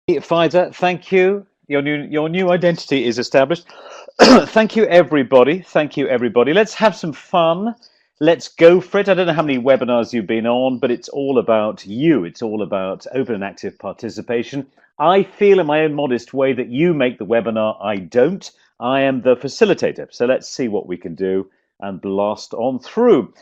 Pfizer, thank you. Your new identity is established. Thank you, everybody. Thank you, everybody. Let's have some fun. Let's go for it. I don't know how many webinars you've been on, but it's all about you. It's all about open and active participation. I feel in my own modest way that you make the webinar. I don't. I am the facilitator. So let's see what we can do and blast on through.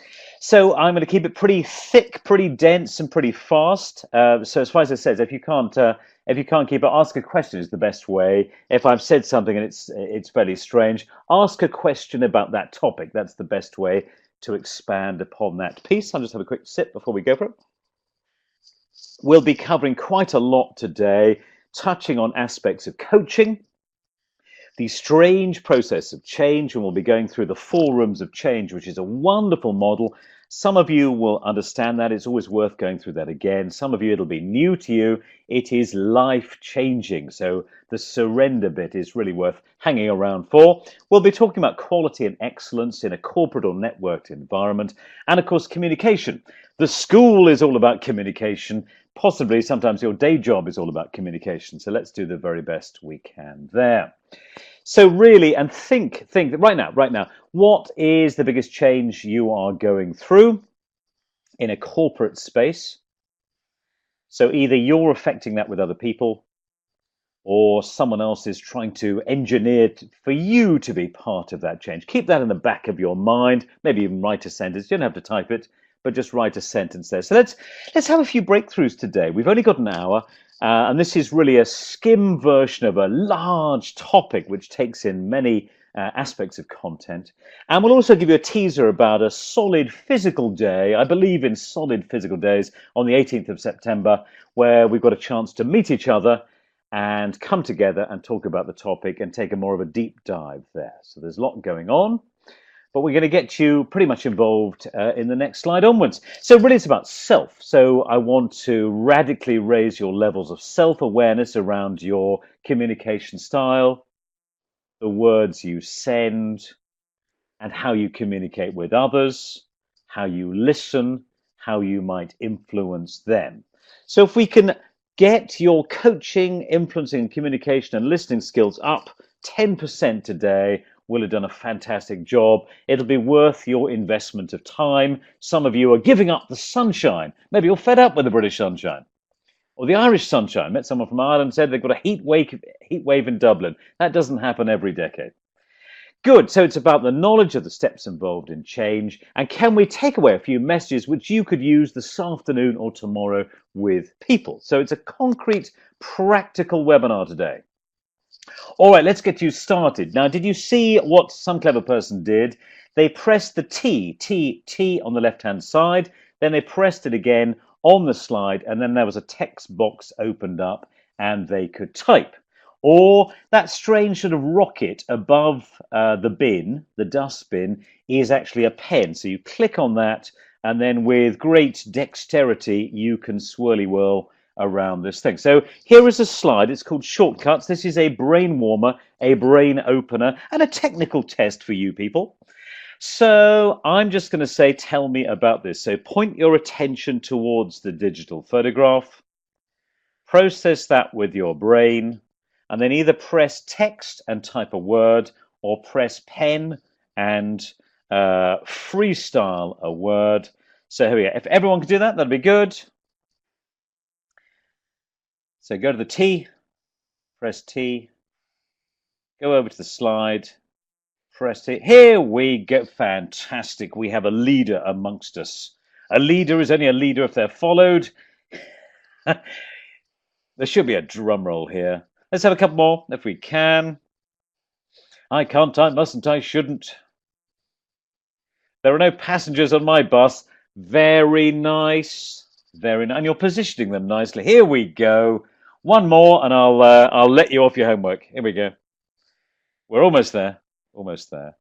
So I'm going to keep it pretty thick, pretty dense, and pretty fast. So as far as it says, if you can't keep it, ask a question is the best way. If I've said something and it's fairly strange, ask a question about that topic. That's the best way to expand upon that piece. I'll just have a quick sip before we go for it. We'll be covering quite a lot today, touching on aspects of coaching, the strange process of change, and we'll be going through the 4 rooms of change, which is a wonderful model. Some of you will understand that. It's always worth going through that again. Some of you, it'll be new to you. It is life-changing. So the surrender bit is really worth hanging around for. We'll be talking about quality and excellence in a corporate or networked environment. And of course, communication. The school is all about communication. Possibly sometimes your day job is all about communication. So let's do the very best we can there. So really, and think right now, what is the biggest change you are going through in a corporate space? So either you're affecting that with other people, or someone else is trying to engineer for you to be part of that change. Keep that in the back of your mind. Maybe even write a sentence. You don't have to type it, but just write a sentence there. So let's have a few breakthroughs today. We've only got an hour. And this is really a skim version of a large topic which takes in many aspects of content. And we'll also give you a teaser about a solid physical day. I believe in solid physical days on the 18th of September, where we've got a chance to meet each other and come together and talk about the topic and take a more of a deep dive there. So there's a lot going on. But we're going to get you pretty much involved in the next slide onwards. So really it's about self. So I want to radically raise your levels of self-awareness around your communication style, the words you send, and how you communicate with others, how you listen, how you might influence them. So if we can get your coaching, influencing, communication, and listening skills up 10% today, will have done a fantastic job. It'll be worth your investment of time. Some of you are giving up the sunshine. Maybe you're fed up with the British sunshine or the Irish sunshine. I met someone from Ireland said they've got a heat wave in Dublin. That doesn't happen every decade. Good. So it's about the knowledge of the steps involved in change. And can we take away a few messages which you could use this afternoon or tomorrow with people? So it's a concrete, practical webinar today. All right, let's get you started. Now, did you see what some clever person did? They pressed the T on the left-hand side, then they pressed it again on the slide, and then there was a text box opened up and they could type. Or that strange sort of rocket above the bin, the dustbin, is actually a pen. So you click on that, and then with great dexterity, you can swirly whirl around this thing. So here is a slide. It's called Shortcuts. This is a brain warmer, a brain opener, and a technical test for you people. So I'm just going to say, tell me about this. So point your attention towards the digital photograph, process that with your brain, and then either press text and type a word, or press pen and freestyle a word. So here we go. If everyone could do that, that'd be good. So go to the T, press T, go over to the slide, press T. Here we go. Fantastic. We have a leader amongst us. A leader is only a leader if they're followed. There should be a drum roll here. Let's have a couple more if we can. I can't, I mustn't, I shouldn't. There are no passengers on my bus. Very nice. Very nice. And you're positioning them nicely. Here we go. One more, and I'll let you off your homework. Here we go. We're almost there. Almost there.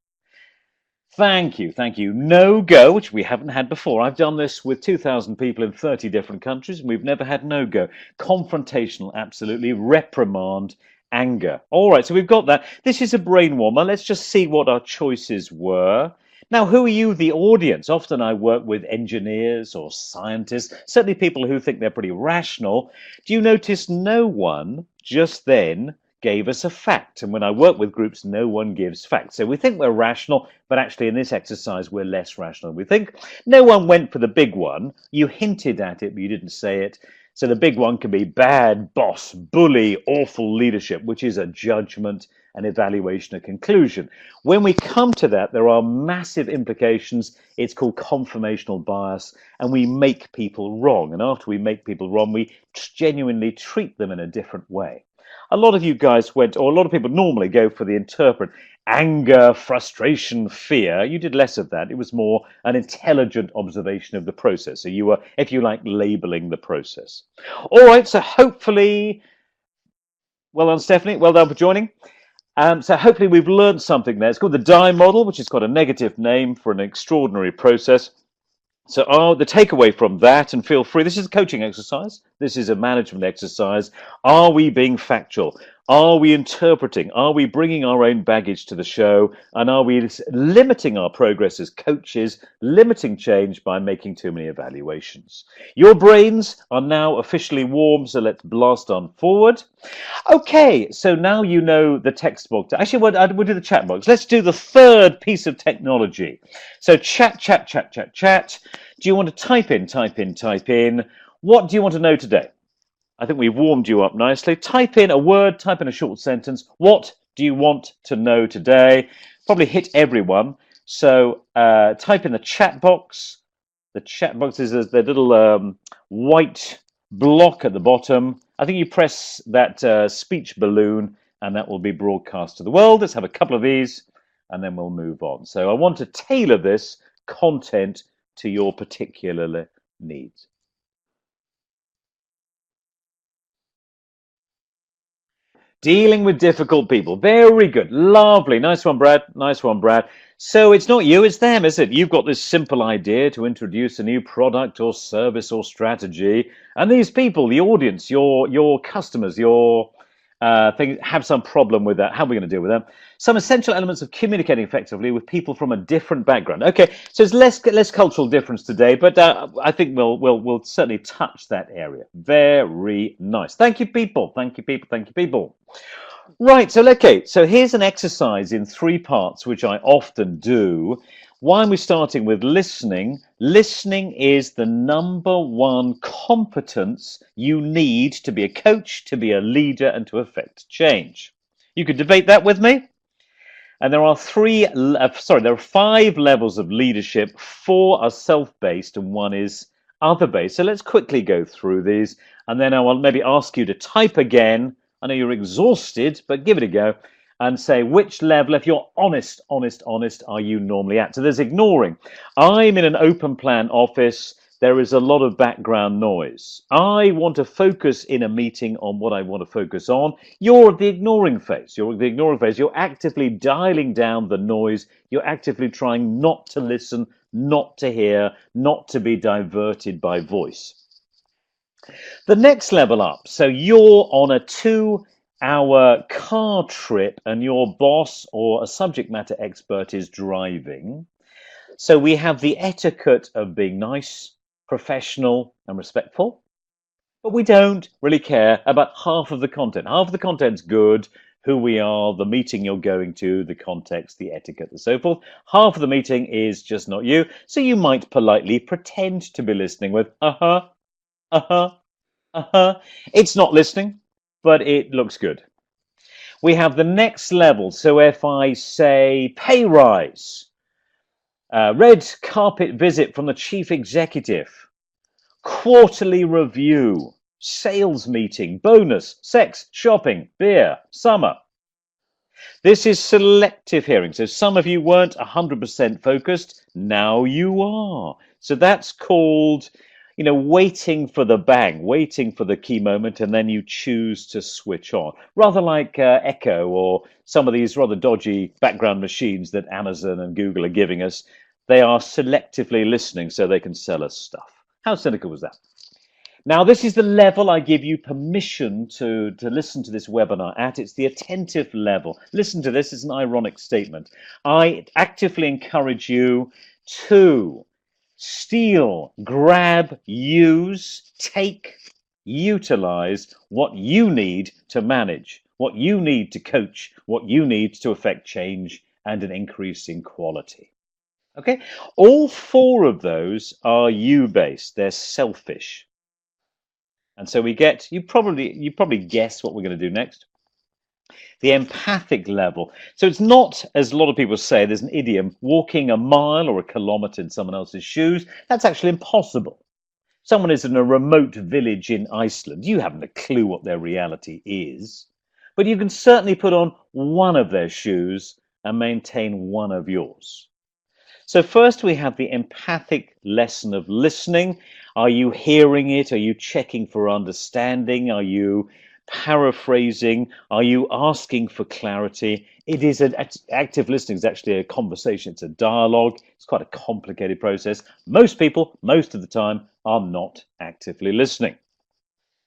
Thank you. Thank you. No go, which we haven't had before. I've done this with 2,000 people in 30 different countries, and we've never had no go. Confrontational, absolutely. Reprimand, anger. All right, so we've got that. This is a brain warmer. Let's just see what our choices were. Now, who are you, the audience? Often I work with engineers or scientists, certainly people who think they're pretty rational. Do you notice no one just then gave us a fact? And when I work with groups, no one gives facts. So we think we're rational, but actually in this exercise, we're less rational than we think. No one went for the big one. You hinted at it, but you didn't say it. So the big one can be bad boss, bully, awful leadership, which is a judgment, an evaluation, a conclusion. When we come to that, there are massive implications. It's called confirmational bias, and we make people wrong. And after we make people wrong, we genuinely treat them in a different way. A lot of you guys went, or a lot of people normally go for the interpret anger, frustration, fear. You did less of that. It was more an intelligent observation of the process. So you were, if you like, labeling the process. All right, so hopefully, well done, Stephanie. Well done for joining. So hopefully we've learned something there. It's called the DIE model, which has got a negative name for an extraordinary process. So the takeaway from that, and feel free, this is a coaching exercise, this is a management exercise. Are we being factual? Are we interpreting? Are we bringing our own baggage to the show? And are we limiting our progress as coaches, limiting change by making too many evaluations? Your brains are now officially warm, so let's blast on forward. Okay, so now you know the text box. Actually, we'll do the chat box. Let's do the third piece of technology. So chat. Do you want to type in? What do you want to know today? I think we've warmed you up nicely. Type in a word, type in a short sentence. What do you want to know today? Probably hit everyone. So type in the chat box. The chat box is the little white block at the bottom. I think you press that speech balloon and that will be broadcast to the world. Let's have a couple of these and then we'll move on. So I want to tailor this content to your particular needs. Dealing with difficult people. Very good. Lovely. Nice one, Brad. Nice one, Brad. So it's not you, it's them, is it? You've got this simple idea to introduce a new product or service or strategy. And these people, the audience, your customers, your things have some problem with that. How are we going to deal with them? Some essential elements of communicating effectively with people from a different background. Okay, so it's less cultural difference today, but I think we'll certainly touch that area. Very nice. Thank you, people. Thank you, people. Thank you, people. Right. So okay. So here's an exercise in 3 parts, which I often do. Why are we starting with listening? Listening is the #1 competence you need to be a coach, to be a leader, and to affect change. You could debate that with me. And there are 5 levels of leadership. 4 are self-based and 1 is other-based. So let's quickly go through these, and then I will maybe ask you to type again. I know you're exhausted, but give it a go and say which level, if you're honest, are you normally at? So there's ignoring. I'm in an open plan office. There is a lot of background noise. I want to focus in a meeting on what I want to focus on. You're at the ignoring phase. You're actively dialing down the noise. You're actively trying not to listen, not to hear, not to be diverted by voice. The next level up. So you're on a 2-hour car trip and your boss or a subject matter expert is driving. So we have the etiquette of being nice, professional, and respectful, but we don't really care about half of the content. Half of the content's good, who we are, the meeting you're going to, the context, the etiquette, and so forth. Half of the meeting is just not you, so you might politely pretend to be listening with It's not listening, but it looks good. We have the next level. So if I say pay rise, red carpet visit from the chief executive, quarterly review, sales meeting, bonus, sex, shopping, beer, summer. This is selective hearing. So some of you weren't 100% focused. Now you are. So that's called, waiting for the bang, waiting for the key moment, and then you choose to switch on. Rather like Echo or some of these rather dodgy background machines that Amazon and Google are giving us. They are selectively listening so they can sell us stuff. How cynical was that? Now, this is the level I give you permission to listen to this webinar at. It's the attentive level. Listen to this, it's an ironic statement. I actively encourage you to steal, grab, use, take, utilize what you need to manage, what you need to coach, what you need to affect change and an increase in quality. Okay, all four of those are you-based, they're selfish. And so we get, you probably guess what we're going to do next. The empathic level. So it's not, as a lot of people say, there's an idiom, walking a mile or a kilometer in someone else's shoes. That's actually impossible. Someone is in a remote village in Iceland. You haven't a clue what their reality is, but you can certainly put on one of their shoes and maintain one of yours. So first we have the empathic lesson of listening. Are you hearing it? Are you checking for understanding? Are you paraphrasing? Are you asking for clarity? It is active listening is actually a conversation. It's a dialogue. It's quite a complicated process. Most people, most of the time, are not actively listening.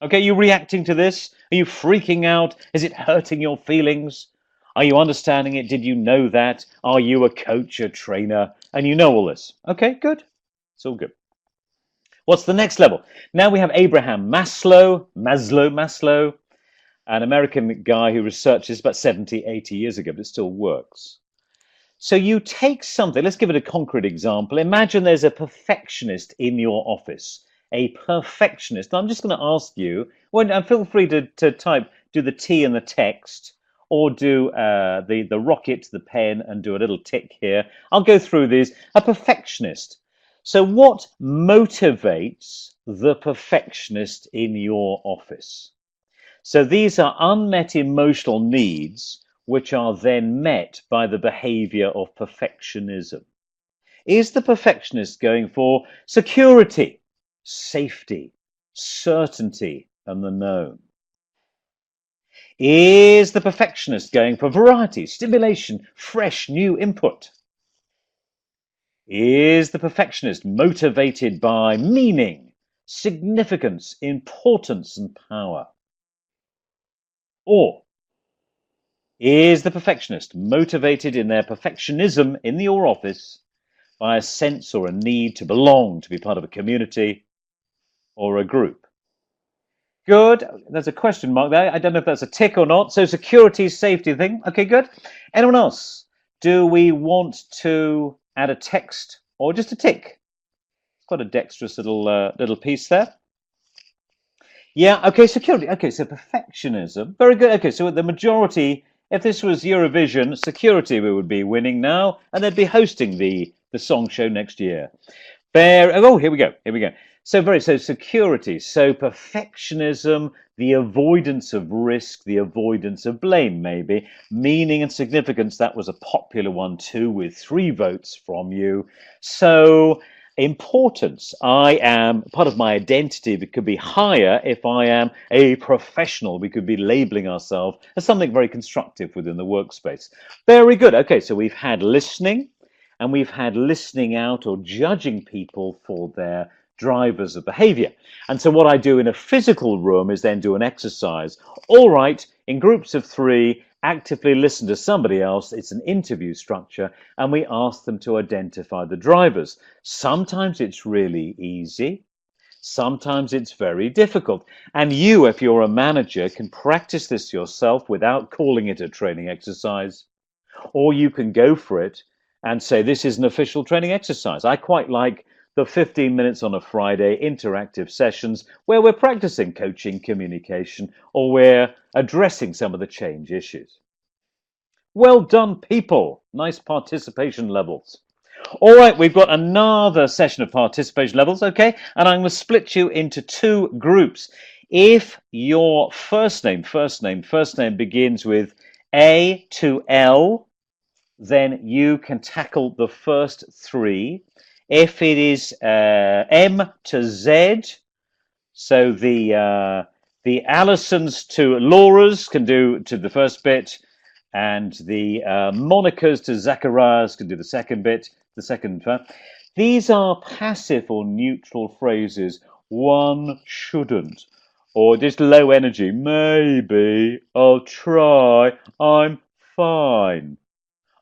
Okay, you reacting to this? Are you freaking out? Is it hurting your feelings? Are you understanding it? Did you know that? Are you a coach, a trainer, and you know all this? Okay, good. It's all good. What's the next level? Now we have Abraham Maslow, an American guy who researched this about 70, 80 years ago, but it still works. So you take something, let's give it a concrete example. Imagine there's a perfectionist in your office, a perfectionist. I'm just going to ask you, and feel free to type, do the T in the text, or do the rocket, the pen, and do a little tick here. I'll go through these. A perfectionist. So what motivates the perfectionist in your office? So these are unmet emotional needs which are then met by the behavior of perfectionism. Is the perfectionist going for security, safety, certainty, and the known? Is the perfectionist going for variety, stimulation, fresh, new input? Is the perfectionist motivated by meaning, significance, importance, and power? Or is the perfectionist motivated in their perfectionism in your office by a sense or a need to belong, to be part of a community or a group? Good. There's a question mark there. I don't know if that's a tick or not. So security, safety thing. Okay, good. Anyone else? Do we want to add a text or just a tick? Quite a dexterous little piece there. Yeah, okay, security. Okay, so perfectionism. Very good. Okay, so the majority, if this was Eurovision, security we would be winning now, and they'd be hosting the song show next year. Oh, here we go. Here we go. So security, so perfectionism, the avoidance of risk, the avoidance of blame, maybe. Meaning and significance, that was a popular one too, with 3 votes from you. So importance, I am, part of my identity that could be higher if I am a professional. We could be labeling ourselves as something very constructive within the workspace. Very good. Okay, so we've had listening, and we've had listening out or judging people for their drivers of behavior. And so what I do in a physical room is then do an exercise. All right, in groups of 3, actively listen to somebody else. It's an interview structure, and we ask them to identify the drivers. Sometimes it's really easy. Sometimes it's very difficult. And you, if you're a manager, can practice this yourself without calling it a training exercise. Or you can go for it and say, this is an official training exercise. I quite like the 15 minutes on a Friday interactive sessions where we're practicing coaching, communication, or we're addressing some of the change issues. Well done, people. Nice participation levels. All right, we've got another session of participation levels, okay? And I'm going to split you into 2 groups. If your first name begins with A to L, then you can tackle the first 3. If it is M to Z, so the Allisons to Laura's can do to the first bit, and the Monicas to Zacharias can do the second bit, the second. These are passive or neutral phrases. one shouldn't. Or just low energy, maybe I'll try, I'm fine.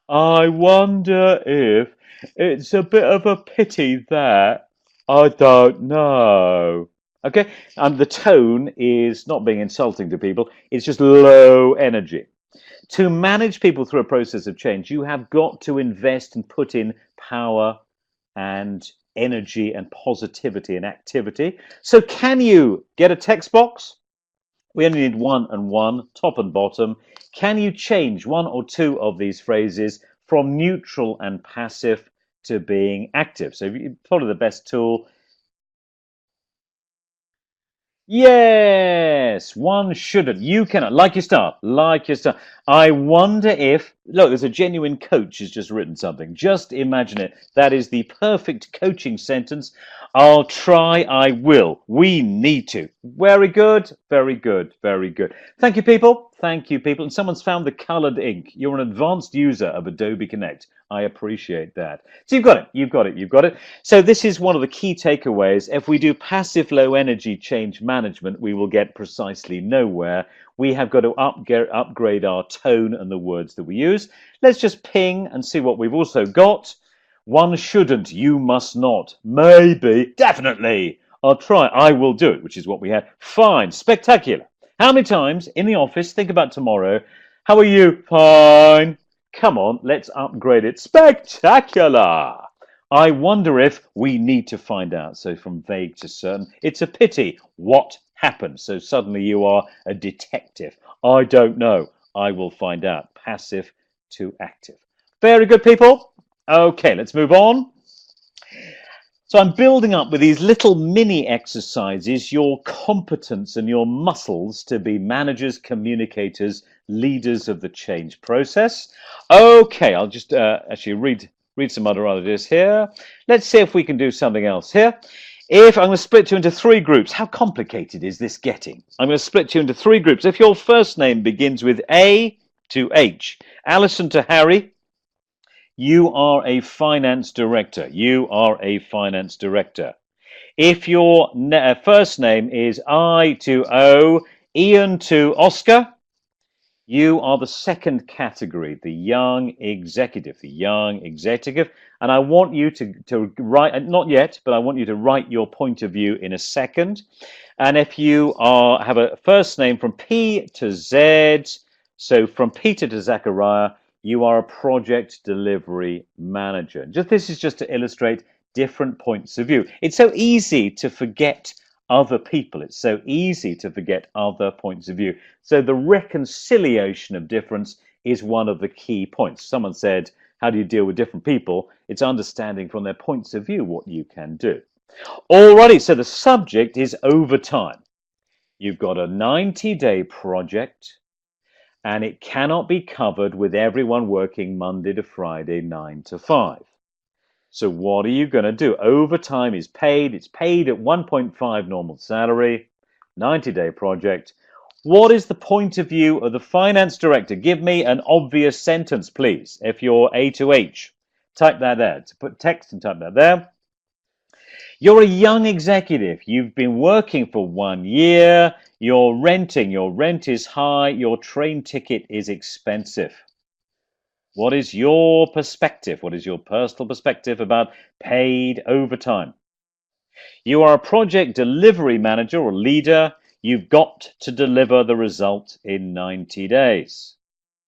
I wonder if it's a bit of a pity that I don't know. Okay, and the tone is not being insulting to people, it's just low energy. To manage people through a process of change, you have got to invest and put in power and energy and positivity and activity. So, can you get a text box? We only need one and one, top and bottom. Can you change one or two of these phrases from neutral and passive to being active? So, if you follow the best tool, yes, one shouldn't. You cannot. Like your star. Like your star. I wonder if, look, there's a genuine coach who's just written something. Just imagine it. That is the perfect coaching sentence. I'll try, I will. We need to. Very good, very good, very good. Thank you, people. Thank you, people. And someone's found the colored ink. You're an advanced user of Adobe Connect. I appreciate that. So you've got it, you've got it, you've got it. So this is one of the key takeaways. If we do passive low energy change management, we will get precisely nowhere. We have got to upgrade our tone and the words that we use. Let's just ping and see what we've also got. One shouldn't, you must not. Maybe, definitely. I'll try, I will do it, which is what we had. Fine, spectacular. How many times in the office, think about tomorrow, how are you? Fine. Come on, let's upgrade it. Spectacular. I wonder if we need to find out. So from vague to certain, it's a pity. What happened? So suddenly you are a detective. I don't know. I will find out. Passive to active. Very good, people. Okay, let's move on. So I'm building up with these little mini exercises your competence and your muscles to be managers, communicators, leaders of the change process. Okay, I'll just actually read some other ideas here. Let's see if we can do something else here. If I'm going to split you into three groups, how complicated is this getting? I'm going to split you into three groups. If your first name begins with A to H, Alison to Harry, you are a finance director. You are a finance director. If your first name is I to O, Ian to Oscar, you are the second category, the young executive, the young executive. And I want you to write, not yet, but I want you to write your point of view in a second. And if you have a first name from P to Z, so from Peter to Zachariah, you are a project delivery manager. This is just to illustrate different points of view. It's so easy to forget other people. It's so easy to forget other points of view. So the reconciliation of difference is one of the key points. Someone said, how do you deal with different people? It's understanding from their points of view what you can do. Alrighty, so the subject is overtime. You've got a 90-day project, and it cannot be covered with everyone working Monday to Friday, 9 to 5. So what are you going to do? Overtime is paid. It's paid at 1.5 normal salary, 90-day project. What is the point of view of the finance director? Give me an obvious sentence, please. If you're A to H, type that there. To put text and type that there. You're a young executive. You've been working for 1 year. You're renting. Your rent is high. Your train ticket is expensive. What is your perspective? What is your personal perspective about paid overtime? You are a project delivery manager or leader. You've got to deliver the result in 90 days.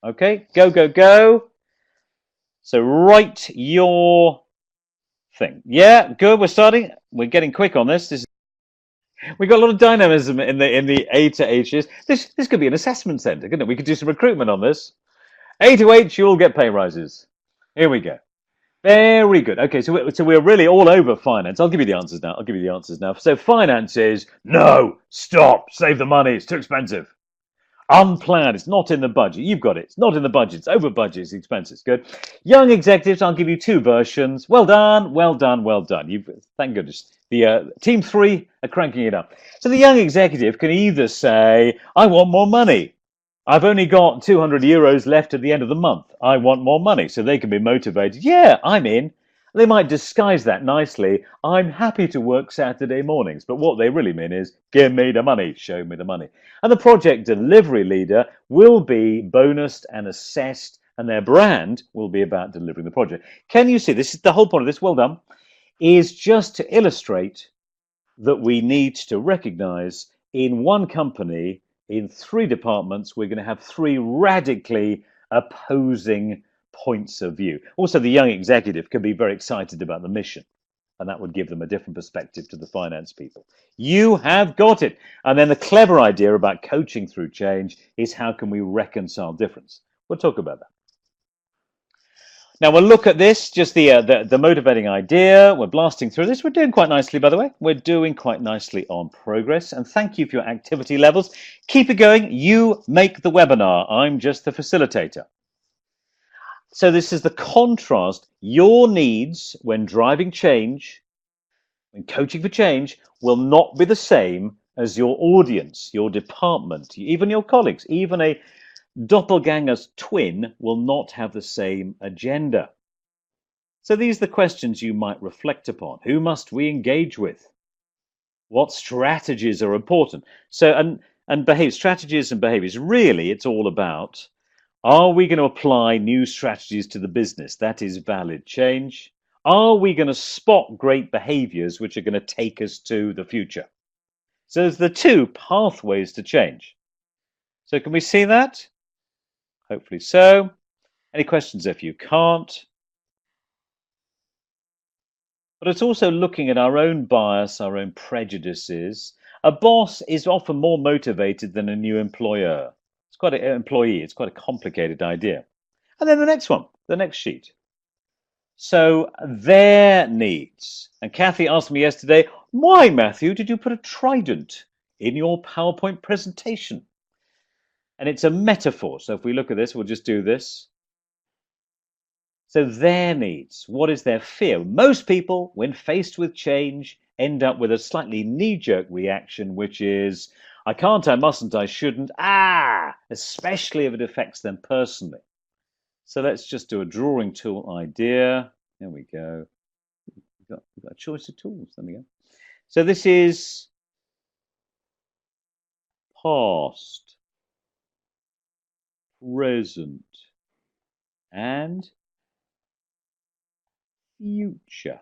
Okay, go, go, go. So write your thing. Yeah, good. We're starting. We're getting quick on this. We've got a lot of dynamism in the A to H's. This could be an assessment center, couldn't it? We could do some recruitment on this. A to H, you'll get pay rises. Here we go. Very good. Okay, so we're really all over finance. I'll give you the answers now. I'll give you the answers now. So finance is no, stop, save the money. It's too expensive. Unplanned. It's not in the budget. You've got it. It's not in the budget. It's over budget. It's expensive. Good. Young executives. I'll give you two versions. Well done. Well done. Well done. Thank goodness. The team three are cranking it up. So the young executive can either say, "I want more money. I've only got 200 euros left at the end of the month. I want more money." So they can be motivated. Yeah, I'm in. They might disguise that nicely. I'm happy to work Saturday mornings. But what they really mean is, give me the money, show me the money. And the project delivery leader will be bonused and assessed, and their brand will be about delivering the project. Can you see? This is the whole point of this. Well done. Is just to illustrate that we need to recognize in one company, in 3 departments, we're going to have 3 radically opposing points of view. Also, the young executive can be very excited about the mission, and that would give them a different perspective to the finance people. You have got it. And then the clever idea about coaching through change is, how can we reconcile difference? We'll talk about that. Now we'll look at this, just the motivating idea. We're blasting through this. We're doing quite nicely, by the way. We're doing quite nicely on progress. And thank you for your activity levels. Keep it going. You make the webinar. I'm just the facilitator. So this is the contrast. Your needs when driving change, when coaching for change, will not be the same as your audience, your department, even your colleagues. Even a doppelganger's twin will not have the same agenda. So these are the questions you might reflect upon. Who must we engage with? What strategies are important? So, and behave strategies and behaviors, really it's all about, are we going to apply new strategies to the business? That is valid change. Are we going to spot great behaviors which are going to take us to the future? So there's the 2 pathways to change. So can we see that? Hopefully so. Any questions if you can't? But it's also looking at our own bias, our own prejudices. A boss is often more motivated than a new employer. It's quite an employee. It's quite a complicated idea. And then the next one, the next sheet. So their needs. And Kathy asked me yesterday, why, Matthew, did you put a trident in your PowerPoint presentation? And it's a metaphor. So if we look at this, we'll just do this. So their needs, what is their fear? Most people, when faced with change, end up with a slightly knee-jerk reaction, which is, I can't, I mustn't, I shouldn't, especially if it affects them personally. So let's just do a drawing tool idea. There we go. We've got a choice of tools. There we go. So this is past, present, and future.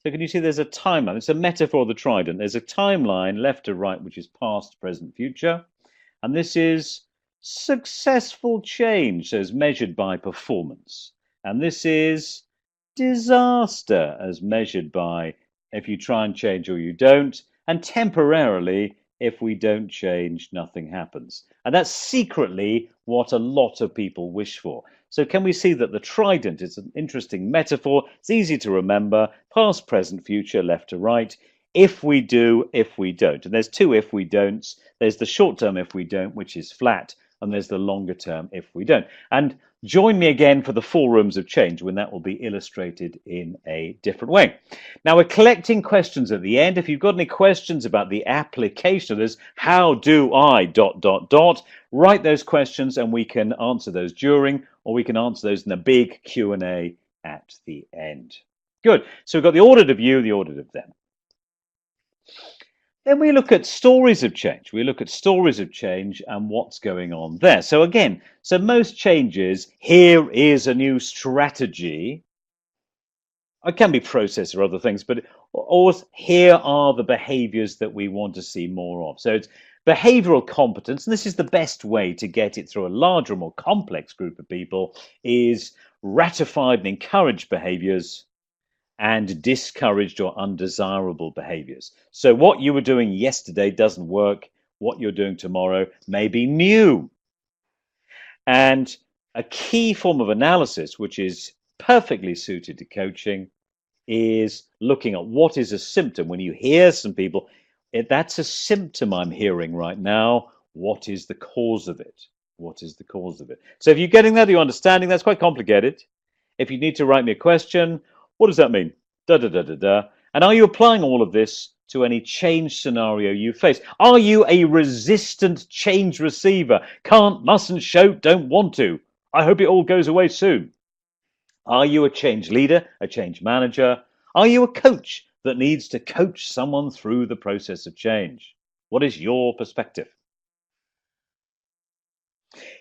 So can you see there's a timeline? It's a metaphor of the trident. There's a timeline left to right, which is past, present, future. And this is successful change, so as measured by performance. And this is disaster, as measured by if you try and change or you don't. And temporarily, if we don't change, nothing happens. And that's secretly what a lot of people wish for. So can we see that the trident is an interesting metaphor? It's easy to remember. Past, present, future, left to right. If we do, if we don't. And there's 2 if we don'ts. There's the short term if we don't, which is flat. And there's the longer term if we don't. And join me again for the 4 rooms of change, when that will be illustrated in a different way. Now we're collecting questions at the end. If you've got any questions about the application of this, how do I ... write those questions and we can answer those during, or we can answer those in a big Q&A at the end. Good. So we've got the audit of you, the audit of them. Then we look at stories of change. We look at stories of change and what's going on there. So again, so most changes, here is a new strategy. It can be process or other things, but always here are the behaviors that we want to see more of. So it's behavioral competence, and this is the best way to get it through a larger, more complex group of people, is ratified and encouraged behaviors and discouraged or undesirable behaviors. So what you were doing yesterday doesn't work. What you're doing tomorrow may be new. And a key form of analysis, which is perfectly suited to coaching, is looking at what is a symptom. When you hear some people, that's a symptom I'm hearing right now. What is the cause of it? What is the cause of it? So if you're getting that, you're understanding, that's quite complicated. If you need to write me a question, what does that mean? Da, da, da, da, da. And are you applying all of this to any change scenario you face? Are you a resistant change receiver? Can't, mustn't, shout, don't want to. I hope it all goes away soon. Are you a change leader, a change manager? Are you a coach that needs to coach someone through the process of change? What is your perspective?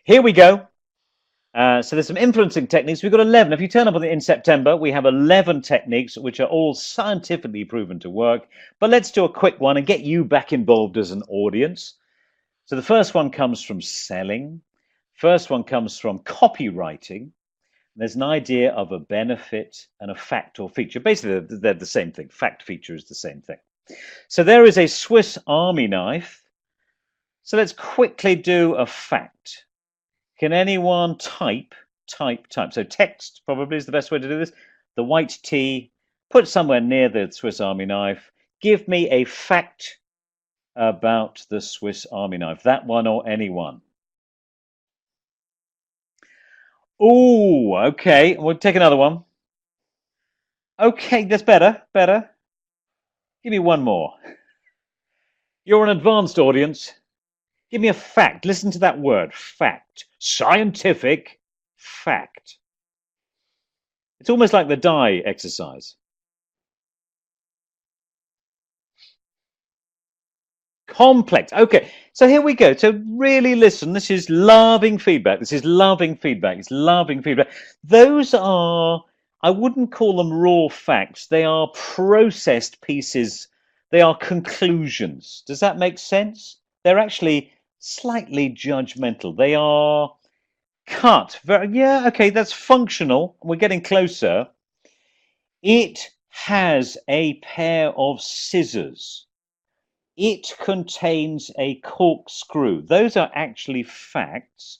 Here we go. So there's some influencing techniques. We've got 11. If you turn up in September, we have 11 techniques which are all scientifically proven to work. But let's do a quick one and get you back involved as an audience. So the first one comes from selling. First one comes from copywriting. There's an idea of a benefit and a fact or feature. Basically, they're the same thing. Fact, feature is the same thing. So there is a Swiss Army knife. So let's quickly do a fact. Can anyone type? So text probably is the best way to do this. The white T, put somewhere near the Swiss Army knife. Give me a fact about the Swiss Army knife. That one or anyone. Oh, okay. We'll take another one. Okay, that's better. Better. Give me one more. You're an advanced audience. Give me a fact. Listen to that word. Fact. Scientific fact. It's almost like the die exercise. Complex. Okay, so here we go. So really listen. This is loving feedback. This is loving feedback. It's loving feedback. Those are, I wouldn't call them raw facts. They are processed pieces. They are conclusions. Does that make sense? They're actually slightly judgmental. They are cut. Yeah, okay, that's functional. We're getting closer. It has a pair of scissors. It contains a corkscrew. Those are actually facts.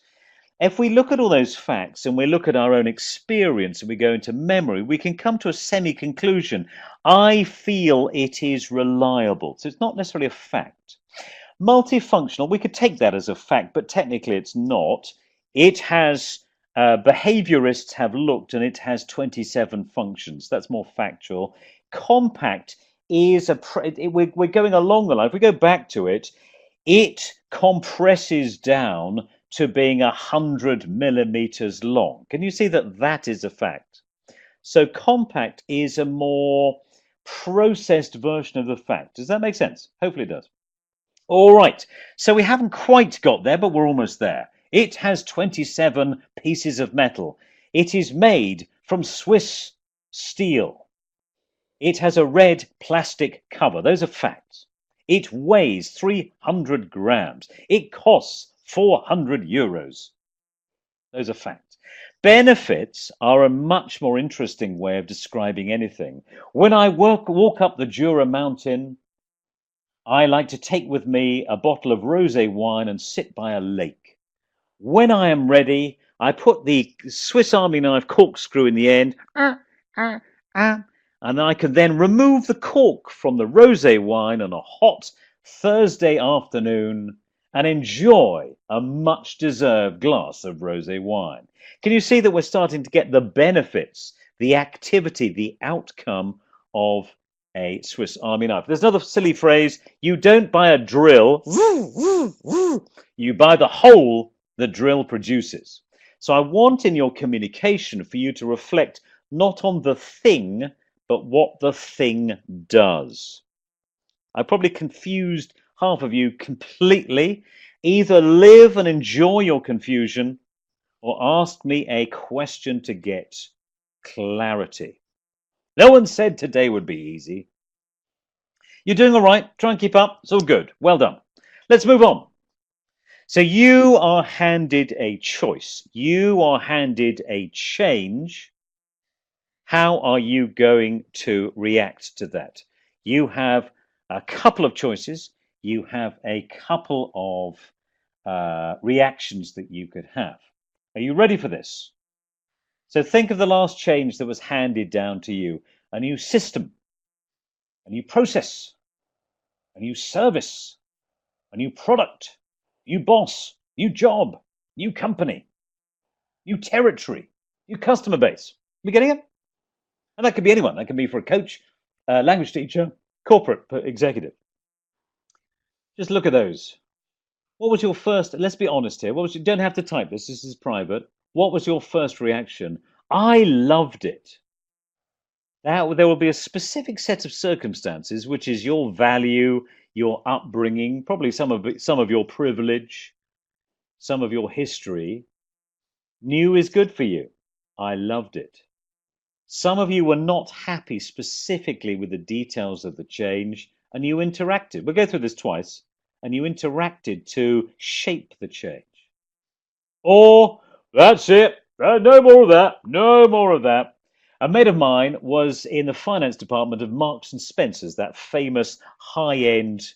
If we look at all those facts and we look at our own experience and we go into memory, we can come to a semi-conclusion. I feel it is reliable. So it's not necessarily a fact. Multifunctional, we could take that as a fact, but technically it's not. It has, behaviorists have looked and it has 27 functions. That's more factual. Compact is we're going along the line. If we go back to it, it compresses down to being 100 millimeters long. Can you see that that is a fact? So compact is a more processed version of the fact. Does that make sense? Hopefully it does. All right, so we haven't quite got there, but we're almost there. It has 27 pieces of metal. It is made from Swiss steel. It has a red plastic cover. Those are facts. It weighs 300 grams. It costs 400 euros. Those are facts. Benefits are a much more interesting way of describing anything. When I walk up the Jura mountain, I like to take with me a bottle of rosé wine and sit by a lake. When I am ready, I put the Swiss Army knife corkscrew in the end, and I can then remove the cork from the rosé wine on a hot Thursday afternoon and enjoy a much deserved glass of rosé wine. Can you see that we're starting to get the benefits, the activity, the outcome of a Swiss Army knife? There's another silly phrase: you don't buy a drill, you buy the hole the drill produces. So I want in your communication for you to reflect not on the thing, but what the thing does. I probably confused half of you completely. Either live and enjoy your confusion or ask me a question to get clarity. No one said today would be easy. You're doing all right. Try and keep up. It's all good. Well done. Let's move on. So you are handed a choice. You are handed a change. How are you going to react to that? You have a couple of choices. You have a couple of reactions that you could have. Are you ready for this? So think of the last change that was handed down to you. A new system, a new process, a new service, a new product, new boss, new job, new company, new territory, new customer base. Are we getting it? And that could be anyone. That can be for a coach, a language teacher, corporate executive. Just look at those. What was your first, let's be honest here, you don't have to type this is private. What was your first reaction I loved it. That there will be a specific set of circumstances, which is your value, your upbringing, probably some of your privilege, some of your history. New is good for you. I loved it. Some of you were not happy specifically with the details of the change, and you interacted. We'll go through this twice, and you interacted to shape the change. Or, that's it, no more of that, no more of that. A mate of mine was in the finance department of Marks and Spencer's, that famous high-end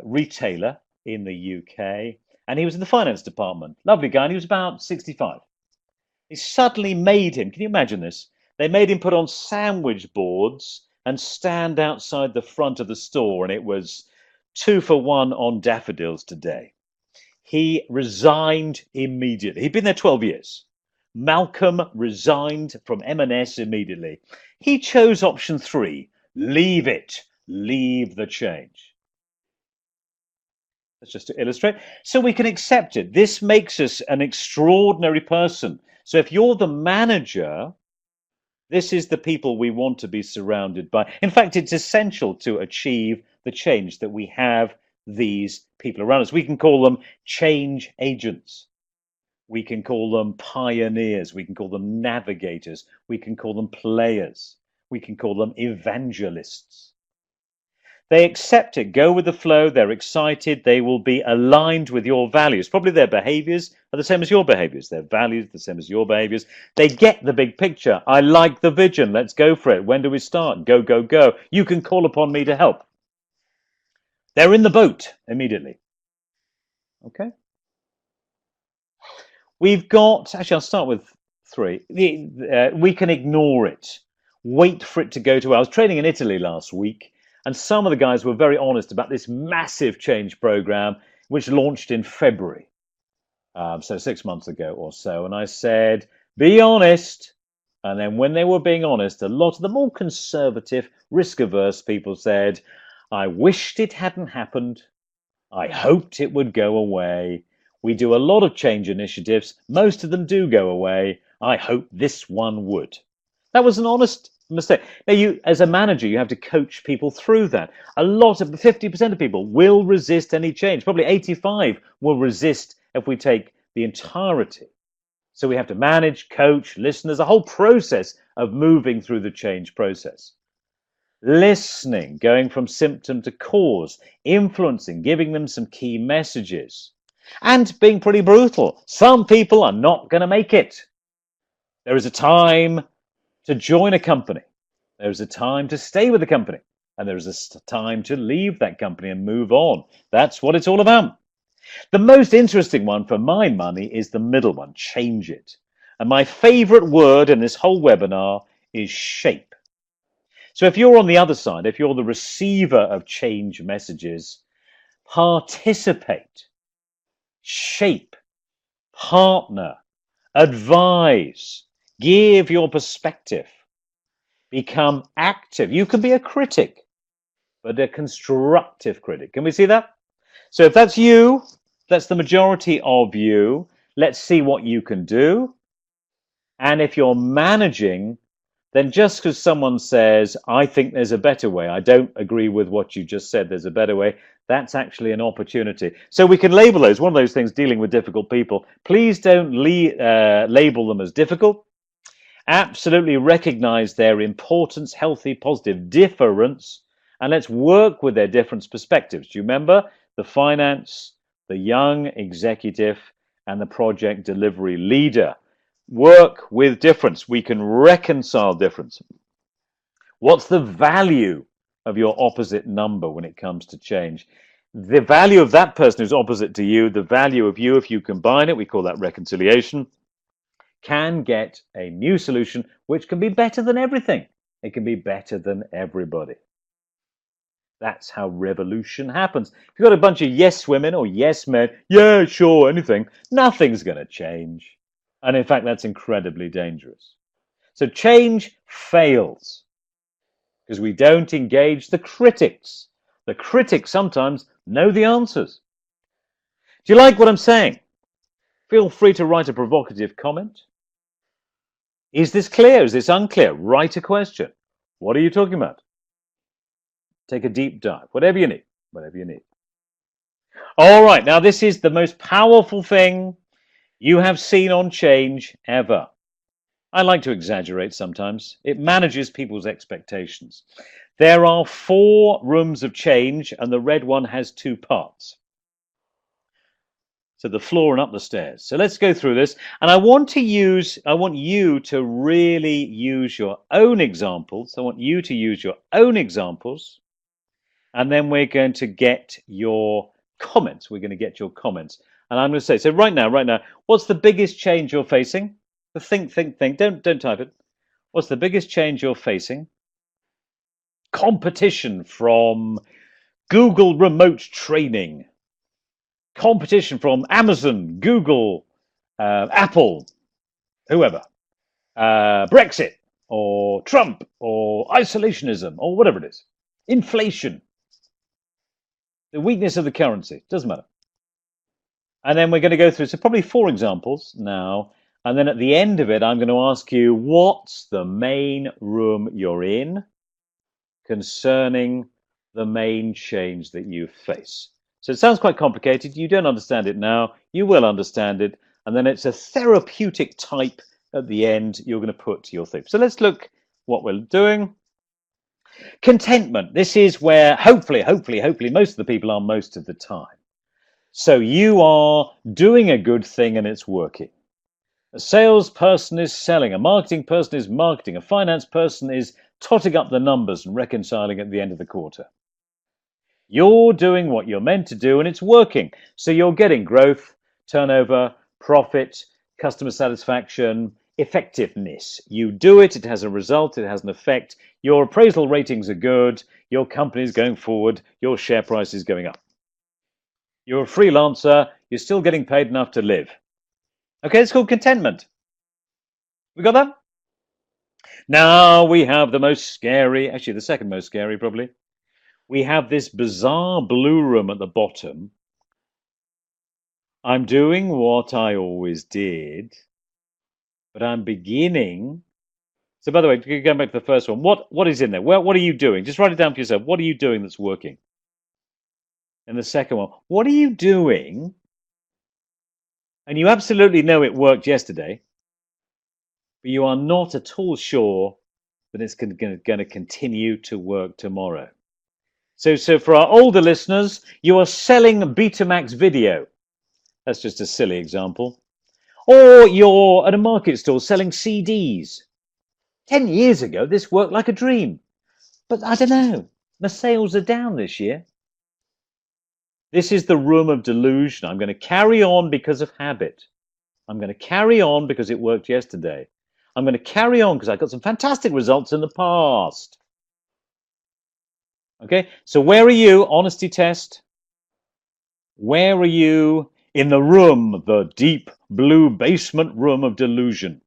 retailer in the UK, and he was in the finance department. Lovely guy, and he was about 65. They suddenly made him, can you imagine this? They made him put on sandwich boards and stand outside the front of the store, and it was 2 for 1 on daffodils today. He resigned immediately. He'd been there 12 years. Malcolm resigned from M&S immediately. He chose option 3, leave it, leave the change. That's just to illustrate. So we can accept it. This makes us an extraordinary person. So if you're the manager, this is the people we want to be surrounded by. In fact, it's essential to achieve the change that we have these people around us. We can call them change agents. We can call them pioneers. We can call them navigators. We can call them players. We can call them evangelists. They accept it, go with the flow, they're excited, they will be aligned with your values. Probably their behaviors are the same as your behaviors, their values the same as your behaviors. They get the big picture. I like the vision, let's go for it. When do we start? Go, go, go. You can call upon me to help. They're in the boat immediately. Okay? We've got, actually I'll start with 3. We can ignore it. Wait for it to go to, I was training in Italy last week, and some of the guys were very honest about this massive change program, which launched in February, so 6 months ago or so. And I said, be honest. And then when they were being honest, a lot of the more conservative, risk-averse people said, I wished it hadn't happened. I hoped it would go away. We do a lot of change initiatives. Most of them do go away. I hope this one would. That was an honest mistake. Now, you, as a manager, you have to coach people through that. A lot of 50% of people will resist any change. Probably 85 will resist if we take the entirety. So we have to manage, coach, listen. There's a whole process of moving through the change process. Listening, going from symptom to cause, influencing, giving them some key messages, and being pretty brutal. Some people are not going to make it. There is a time to join a company. There is a time to stay with the company. And there is a time to leave that company and move on. That's what it's all about. The most interesting one for my money is the middle one, change it. And my favorite word in this whole webinar is shape. So if you're on the other side, if you're the receiver of change messages, participate, shape, partner, advise, give your perspective, become active. You can be a critic, but a constructive critic. Can we see that? So if that's you, that's the majority of you, let's see what you can do. And if you're managing, then just because someone says, I think there's a better way, I don't agree with what you just said, there's a better way, that's actually an opportunity. So we can label those, one of those things, dealing with difficult people. Please don't label them as difficult. Absolutely recognize their importance, healthy, positive difference, and let's work with their different perspectives. Do you remember the finance, the young executive, and the project delivery leader? Work with difference. We can reconcile difference. What's the value of your opposite number when it comes to change? The value of that person who's opposite to you, the value of you, if you combine it, we call that reconciliation, can get a new solution which can be better than everything. It can be better than everybody. That's how revolution happens. If you've got a bunch of yes women or yes men, yeah, sure, anything, nothing's going to change. And in fact, that's incredibly dangerous. So change fails because we don't engage the critics. The critics sometimes know the answers. Do you like what I'm saying? Feel free to write a provocative comment. Is this clear? Is this unclear? Write a question. What are you talking about? Take a deep dive. Whatever you need. Whatever you need. All right. Now, this is the most powerful thing you have seen on change ever. I like to exaggerate sometimes. It manages people's expectations. There are 4 rooms of change, and the red one has 2 parts. So the floor and up the stairs. So let's go through this. And I want you to really use your own examples. I want you to use your own examples. And then we're going to get your comments. We're going to get your comments. And I'm going to say, so right now, what's the biggest change you're facing? Think. Don't type it. What's the biggest change you're facing? Competition from Google remote training. Competition from Amazon, Google, Apple, whoever. Brexit, or Trump, or isolationism, or whatever it is. Inflation. The weakness of the currency. Doesn't matter. And then we're going to go through, so probably 4 examples now. And then at the end of it, I'm going to ask you, what's the main room you're in concerning the main change that you face? So it sounds quite complicated. You don't understand it now. You will understand it. And then it's a therapeutic type at the end you're going to put to your thing. So let's look what we're doing. Contentment. This is where hopefully most of the people are most of the time. So you are doing a good thing and it's working. A salesperson is selling, a marketing person is marketing, a finance person is totting up the numbers and reconciling at the end of the quarter. You're doing what you're meant to do and it's working. So you're getting growth, turnover, profit, customer satisfaction, effectiveness. You do it, it has a result, it has an effect. Your appraisal ratings are good, your company is going forward, your share price is going up. You're a freelancer, you're still getting paid enough to live. Okay, it's called contentment. We got that? Now we have the most scary, actually the second most scary probably. We have this bizarre blue room at the bottom. I'm doing what I always did, but I'm beginning. So by the way, going back to the first one, what is in there? Well, what are you doing? Just write it down for yourself. What are you doing that's working? And the second one, what are you doing? And you absolutely know it worked yesterday, but you are not at all sure that it's going to continue to work tomorrow. So for our older listeners, you are selling Betamax video. That's just a silly example. Or you're at a market stall selling CDs. 10 years ago, this worked like a dream. But I don't know. The sales are down this year. This is the room of delusion. I'm going to carry on because of habit. I'm going to carry on because it worked yesterday. I'm going to carry on because I got some fantastic results in the past. Okay, so where are you? Honesty test. Where are you in the room, the deep blue basement room of delusion?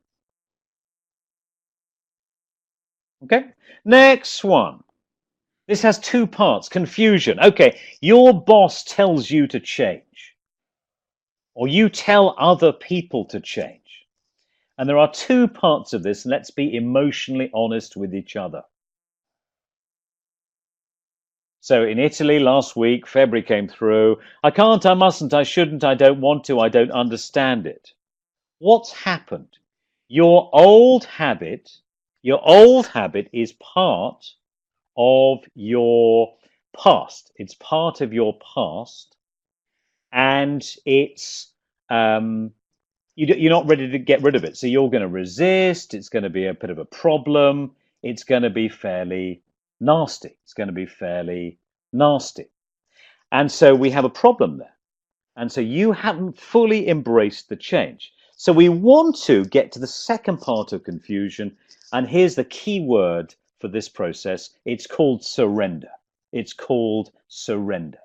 Okay, next one. This has 2 parts. Confusion. Okay, your boss tells you to change, or you tell other people to change. And there are 2 parts of this, and let's be emotionally honest with each other. So in Italy last week, February came through. I can't, I mustn't, I shouldn't, I don't want to, I don't understand it. What's happened? Your old habit is part of your past. It's part of your past, and it's you're not ready to get rid of it. So you're going to resist. It's going to be a bit of a problem. It's going to be fairly nasty. It's going to be fairly nasty. And so we have a problem there. And so you haven't fully embraced the change. So we want to get to the second part of confusion. And here's the key word for this process. It's called surrender. It's called surrender.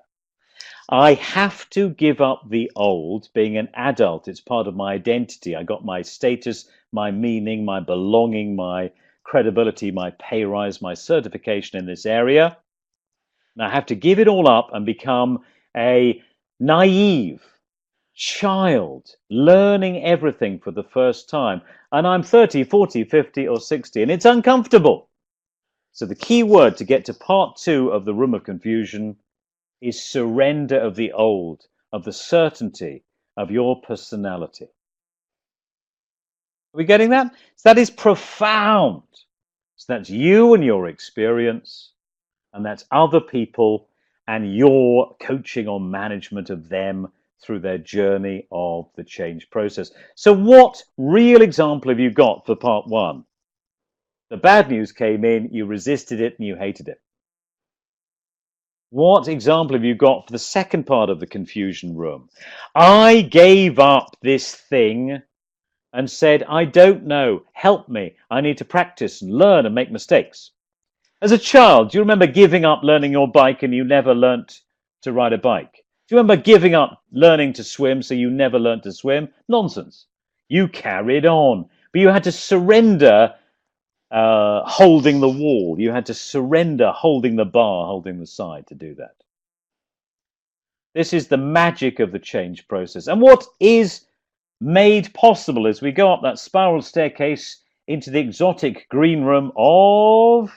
I have to give up the old. Being an adult, it's part of my identity. I got my status, my meaning, my belonging, my credibility, my pay rise, my certification in this area. And I have to give it all up and become a naive, child learning everything for the first time. And I'm 30, 40, 50, or 60, and it's uncomfortable. So the key word to get to part 2 of the room of confusion is surrender of the old, of the certainty of your personality. Are we getting that? So that is profound. So that's you and your experience, and that's other people and your coaching or management of them through their journey of the change process. So what real example have you got for part 1? The bad news came in, you resisted it, and you hated it. What example have you got for the second part of the confusion room? I gave up this thing and said, I don't know, help me. I need to practice and learn and make mistakes. As a child, do you remember giving up learning your bike and you never learnt to ride a bike? Do you remember giving up learning to swim so you never learnt to swim? Nonsense. You carried on, but you had to surrender holding the wall. You had to surrender holding the bar, holding the side to do that. This is the magic of the change process. And what is made possible as we go up that spiral staircase into the exotic green room of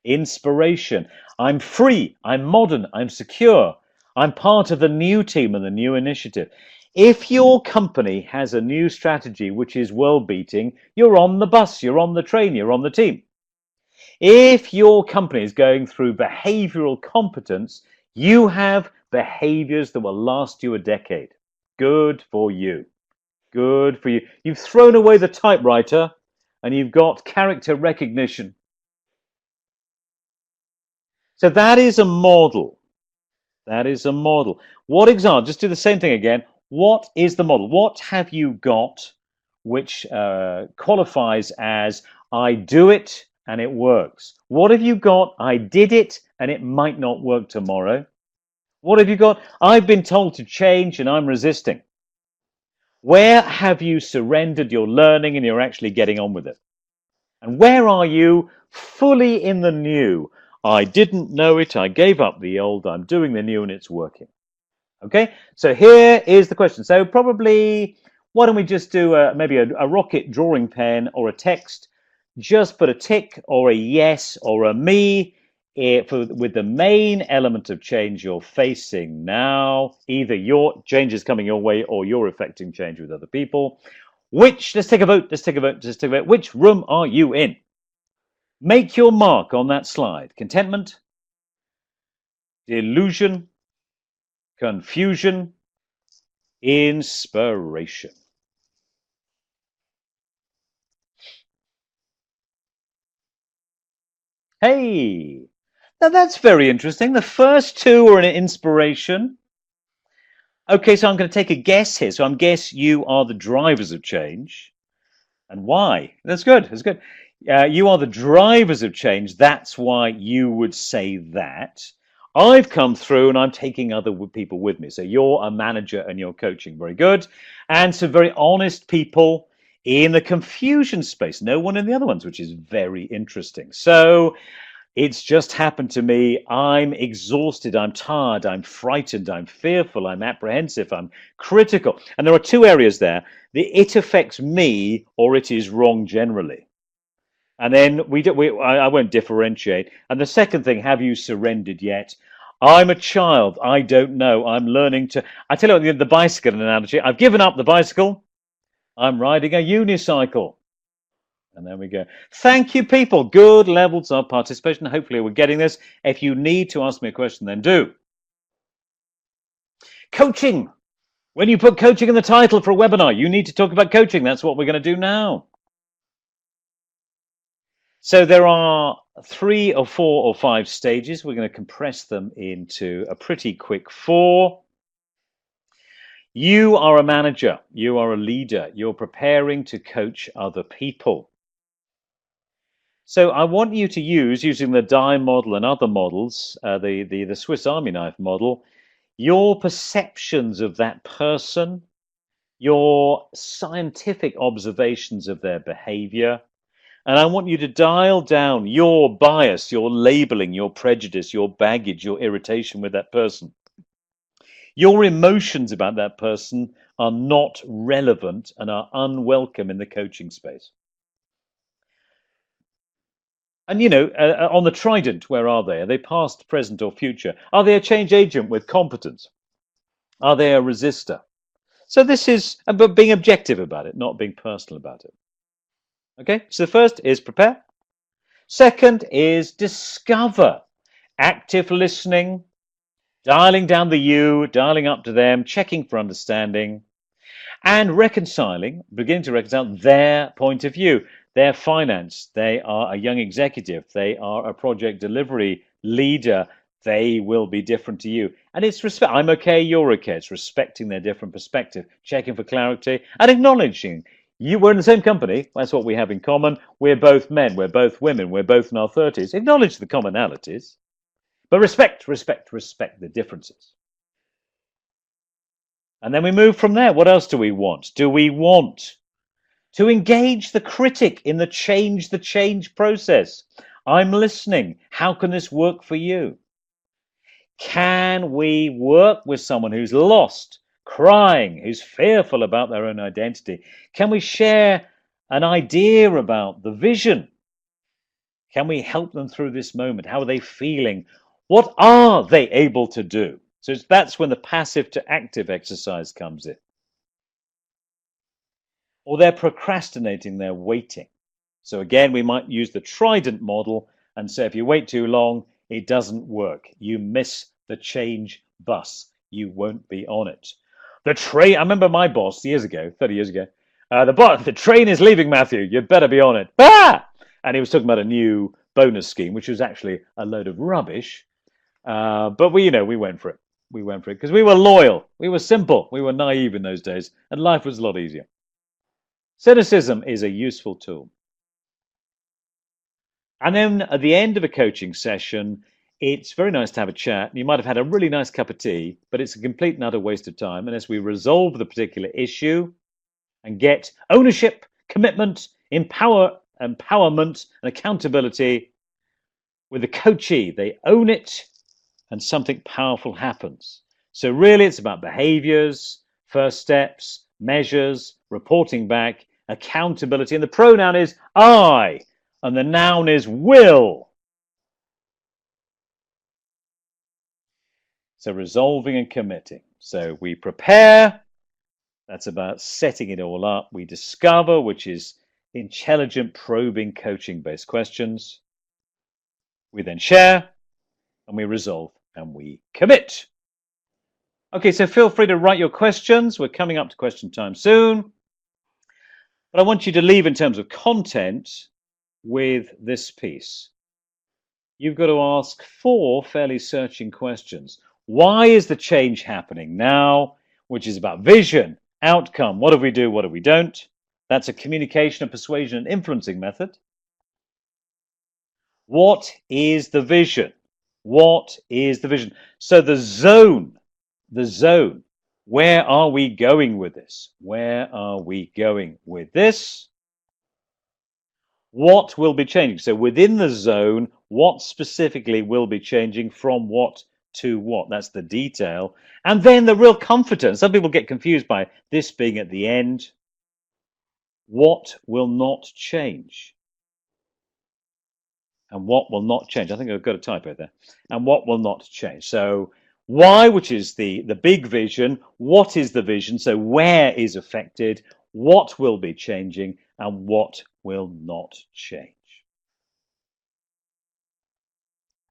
inspiration. I'm free, I'm modern, I'm secure. I'm part of the new team and the new initiative. If your company has a new strategy which is world beating, you're on the bus, you're on the train, you're on the team. If your company is going through behavioral competence, you have behaviors that will last you a decade. Good for you. Good for you. You've thrown away the typewriter and you've got character recognition. So that is a model. That is a model. What example? Just do the same thing again. What is the model? What have you got which qualifies as I do it and it works? What have you got? I did it and it might not work tomorrow. What have you got? I've been told to change and I'm resisting. Where have you surrendered your learning and you're actually getting on with it? And where are you fully in the new? I didn't know it, I gave up the old, I'm doing the new and it's working. Okay, so here is the question. So probably, why don't we just do maybe a rocket drawing pen or a text, just put a tick or a yes or a me with the main element of change you're facing now. Either your change is coming your way or you're affecting change with other people. Let's take a vote, which room are you in? Make your mark on that slide. Contentment, delusion, confusion, inspiration. Hey, now that's very interesting. The first 2 are an inspiration. Okay, so I'm going to take a guess here. So I'm guess you are the drivers of change. And why? That's good. That's good. You are the drivers of change. That's why you would say that. I've come through and I'm taking other people with me. So you're a manager and you're coaching. Very good. And some very honest people in the confusion space. No one in the other ones, which is very interesting. So it's just happened to me. I'm exhausted. I'm tired. I'm frightened. I'm fearful. I'm apprehensive. I'm critical. And there are 2 areas there. It affects me or it is wrong generally. And then I won't differentiate. And the second thing, have you surrendered yet? I'm a child. I don't know. I'm learning to. I tell you what, the bicycle analogy. I've given up the bicycle. I'm riding a unicycle. And there we go. Thank you, people. Good levels of participation. Hopefully we're getting this. If you need to ask me a question, then do. Coaching. When you put coaching in the title for a webinar, you need to talk about coaching. That's what we're going to do now. So there are 3 or 4 or 5 stages. We're going to compress them into a pretty quick 4. You are a manager. You are a leader. You're preparing to coach other people. So I want you to use, using the die model and other models, the Swiss Army knife model, your perceptions of that person, your scientific observations of their behavior, and I want you to dial down your bias, your labeling, your prejudice, your baggage, your irritation with that person. Your emotions about that person are not relevant and are unwelcome in the coaching space. And on the trident, where are they? Are they past, present, or future? Are they a change agent with competence? Are they a resistor? So this is about being objective about it, not being personal about it. Okay, so the first is prepare. Second is discover. Active listening, dialing down the you, dialing up to them, checking for understanding, and reconciling, beginning to reconcile their point of view, their finance. They are a young executive, they are a project delivery leader, they will be different to you. And it's respect. I'm okay, you're okay. It's respecting their different perspective, checking for clarity, and acknowledging we're in the same company. That's what we have in common. We're both men, we're both women, we're both in our 30s. Acknowledge the commonalities, but respect the differences. And then we move from there. What else do we want? Do we want to engage the critic in the change process? I'm listening. How can this work for you? Can we work with someone who's lost, crying, who's fearful about their own identity? Can we share an idea about the vision? Can we help them through this moment? How are they feeling? What are they able to do? So that's when the passive to active exercise comes in. Or they're procrastinating, they're waiting. So again, we might use the trident model and say if you wait too long, it doesn't work. You miss the change bus. You won't be on it. The train, I remember my boss years ago, 30 years ago, the train is leaving, Matthew. You better be on it. Ah! And he was talking about a new bonus scheme, which was actually a load of rubbish. But we went for it. We went for it because we were loyal. We were simple. We were naive in those days, and life was a lot easier. Cynicism is a useful tool. And then at the end of a coaching session, it's very nice to have a chat. You might have had a really nice cup of tea, but it's a complete and utter waste of time unless we resolve the particular issue and get ownership, commitment, empowerment, and accountability with the coachee. They own it and something powerful happens. So really it's about behaviors, first steps, measures, reporting back, accountability. And the pronoun is I, and the noun is will. So resolving and committing. So we prepare, that's about setting it all up. We discover, which is intelligent, probing, coaching-based questions. We then share, and we resolve, and we commit. Okay, so feel free to write your questions. We're coming up to question time soon. But I want you to leave in terms of content with this piece. You've got to ask 4 fairly searching questions. Why is the change happening now? Which is about vision, outcome. What do we do? What do we don't? That's a communication, and persuasion, and influencing method. What is the vision? What is the vision? So the zone, where are we going with this? Where are we going with this? What will be changing? So within the zone, what specifically will be changing from what to what? That's the detail. And then the real confidence. Some people get confused by this being at the end. What will not change? And what will not change? I think I've got a typo there. And what will not change? So why, which is the big vision. What is the vision? So where is affected? What will be changing? And what will not change?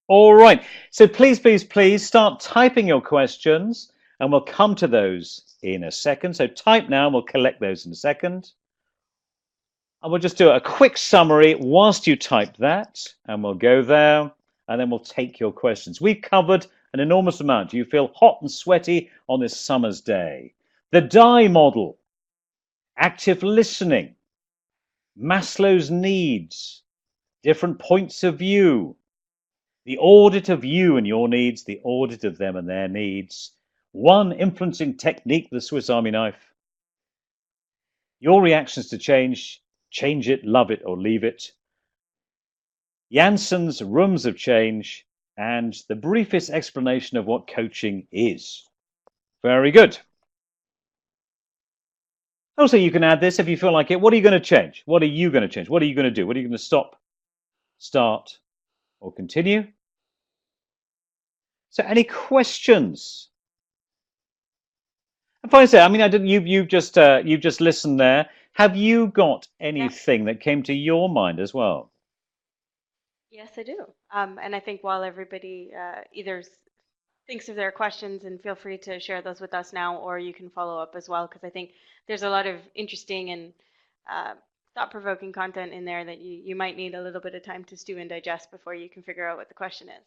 All right. So please start typing your questions, and we'll come to those in a second. So type now, and we'll collect those in a second. And we'll just do a quick summary whilst you type that, and we'll go there, and then we'll take your questions. We've covered an enormous amount. Do you feel hot and sweaty on this summer's day? The die model, active listening, Maslow's needs, different points of view, the audit of you and your needs, the audit of them and their needs, one influencing technique, the Swiss Army knife, your reactions to change it, love it, or leave it, Janssen's rooms of change, and the briefest explanation of what coaching is. Very good. Also, you can add this if you feel like it. What are you going to change? What are you going to change? What are you going to do? What are you going to stop, start, or continue? So, any questions? If I say, I mean, I didn't. You've just listened there. Have you got Yeah. anything that came to your mind as well? Yes, I do. And I think while everybody either thinks of their questions, and feel free to share those with us now, or you can follow up as well, because I think there's a lot of interesting and uh, thought-provoking content in there that you might need a little bit of time to stew and digest before you can figure out what the question is.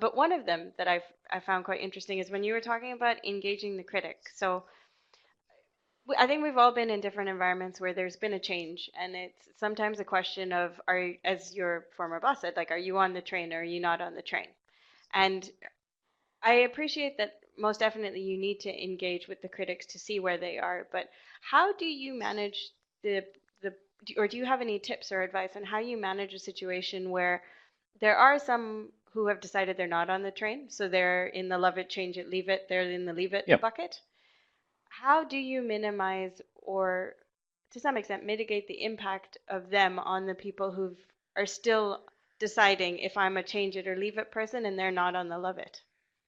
But one of them that I found quite interesting is when you were talking about engaging the critic. So I think we've all been in different environments where there's been a change, and it's sometimes a question of, as your former boss said, like, are you on the train or are you not on the train? And I appreciate that most definitely you need to engage with the critics to see where they are, but how do you manage the or do you have any tips or advice on how you manage a situation where there are some who have decided they're not on the train, so they're in the love it, change it, leave it, they're in the leave it Yeah. bucket? How do you minimize, or to some extent mitigate, the impact of them on the people who are still deciding if I'm a change it or leave it person and they're not on the love it?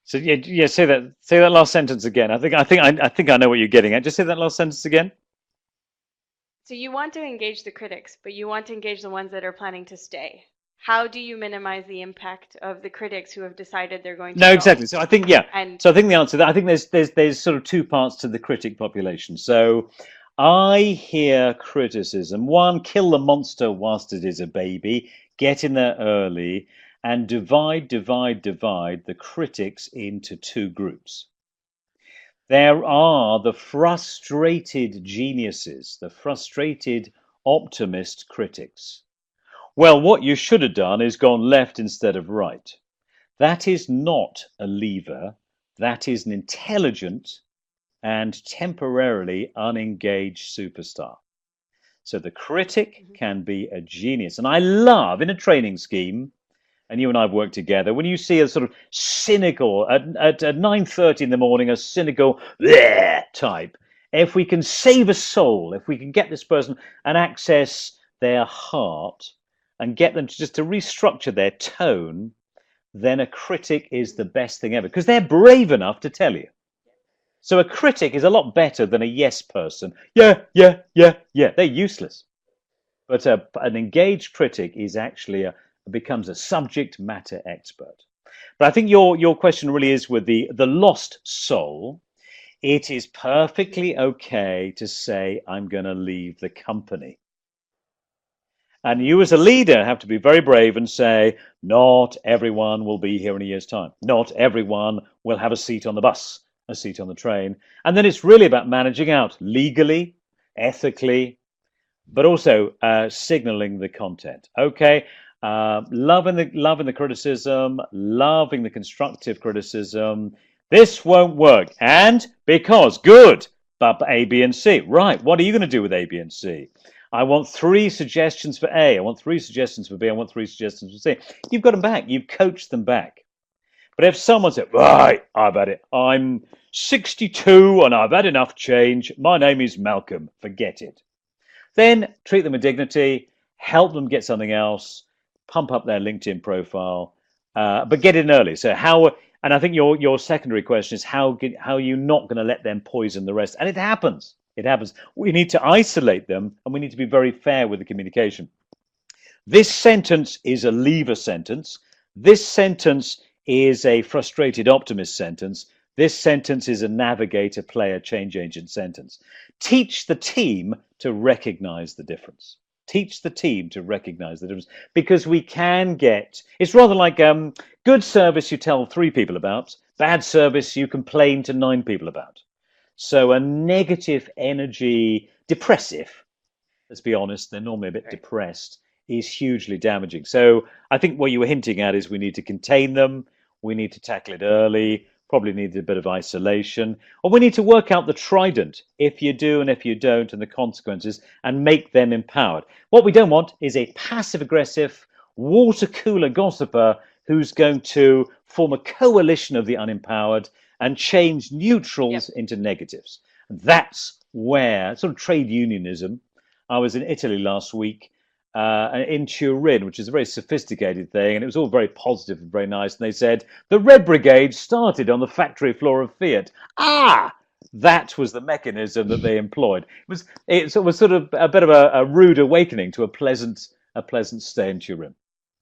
So yeah. Say that last sentence again. I think I know what you're getting at. Just say that last sentence again. So you want to engage the critics, but you want to engage the ones that are planning to stay. How do you minimize the impact of the critics who have decided they're going to No, go? exactly. So I think yeah. And So I think the answer that I think there's sort of two parts to the critic population. So I hear criticism. One, kill the monster whilst it is a baby. Get in there early and divide the critics into two groups. There are the frustrated geniuses, the frustrated optimist critics. Well, what you should have done is gone left instead of right. That is not a lever. That is an intelligent and temporarily unengaged superstar. So the critic Mhm. can be a genius. And I love in a training scheme, and you and I have worked together, when you see a sort of cynical, at 9:30 in the morning, a cynical "bleh" type, if we can save a soul, if we can get this person and access their heart and get them to just to restructure their tone, then a critic is the best thing ever because they're brave enough to tell you. So a critic is a lot better than a yes person. Yeah, yeah, yeah, yeah. They're useless. But an engaged critic is actually becomes a subject matter expert. But I think your question really is with the lost soul. It is Mhm. perfectly okay to say I'm going to leave the company. And Mhm. you, as a leader, have to be very brave and say, not everyone will be here in a year's time. Not everyone will have a seat on the bus, a seat on the train. And then it's really about managing out legally, ethically, but also signaling the content. Okay, loving the criticism, loving the constructive criticism. This won't work, and because good, but A, B, and C. Right. What are you going to do with A, B, and C? I want three suggestions for A. I want three suggestions for B. I want three suggestions for C. You've got them back. You've coached them back. But if someone said, right, I've had it. I'm 62 and I've had enough change. My name is Malcolm. Forget it. Then treat them with dignity, help them get something else, pump up their LinkedIn profile, but get in early. So how? And I think your secondary question is how are you not going to let them poison the rest? And it happens. It happens. We need to isolate them, and we need to be very fair with the communication. This sentence is a lever sentence. This sentence is a frustrated optimist sentence. This sentence is a navigator, player, change agent sentence. Teach the team to recognize the difference. Teach the team to recognize the difference because we can get it's rather like good service you tell three people about, bad service you complain to nine people about. So a negative energy, depressive, let's be honest, they're normally a bit Right. depressed, is hugely damaging. So I think what you were hinting at is we need to contain them, we need to tackle it early, probably need a bit of isolation, or we need to work out the trident, if you do and if you don't, and the consequences, and make them empowered. What we don't want is a passive aggressive water cooler gossiper who's going to form a coalition of the unempowered and change Yep. neutrals into negatives. And that's where sort of trade unionism. I was in Italy last week, in Turin, which is a very sophisticated thing, and it was all very positive and very nice. And they said the Red Brigade started on the factory floor of Fiat. Ah, that was the mechanism that they employed. It was sort of a bit of a rude awakening to a pleasant stay in Turin.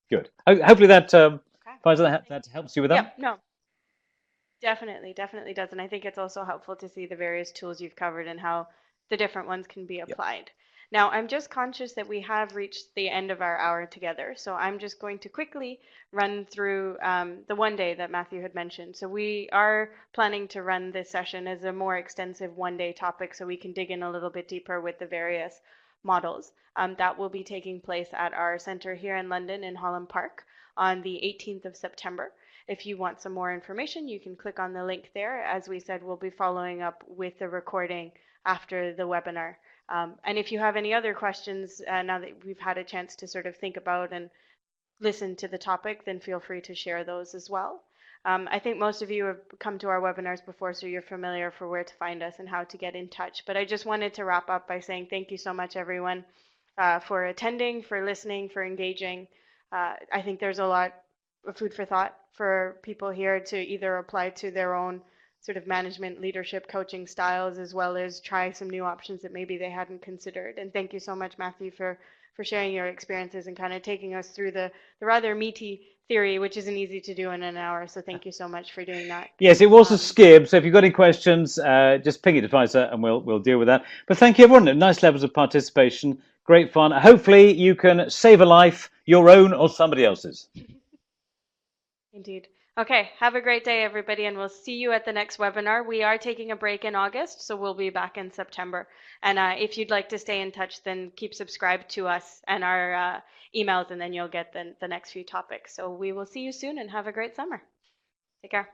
Good. Hopefully that Okay. Faisal, that helps you with that. Yep. No, definitely, definitely does. And I think it's also helpful to see the various tools you've covered and how the different ones can be Yep. applied. Now, I'm just conscious that we have reached the end of our hour together, so I'm just going to quickly run through the one day that Matthew had mentioned. So we are planning to run this session as a more extensive one-day topic so we can dig in a little bit deeper with the various models. That will be taking place at our center here in London in Holland Park on the 18th of September. If you want some more information, you can click on the link there. As we said, we'll be following up with the recording after the webinar. And if you have any other questions, now that we've had a chance to sort of think about and listen to the topic, then feel free to share those as well. I think most of you have come to our webinars before, so you're familiar for where to find us and how to get in touch. But I just wanted to wrap up by saying thank you so much, everyone, for attending, for listening, for engaging. I think there's a lot of food for thought for people here to either apply to their own sort of management, leadership, coaching styles, as well as try some new options that maybe they hadn't considered. And thank you so much, Matthew, for sharing your experiences and kind of taking us through the rather meaty theory, which isn't easy to do in an hour. So thank you so much for doing that. Yes, it was a Um, skib. So if you've got any questions, just ping it to Faisal and we'll deal with that. But thank you, everyone. Nice levels of participation. Great fun. Hopefully you can save a life, your own or somebody else's. Indeed. Okay, have a great day, everybody, and we'll see you at the next webinar. We are taking a break in August, so we'll be back in September. And if you'd like to stay in touch, then keep subscribed to us and our emails, and then you'll get the next few topics. So we will see you soon and have a great summer. Take care.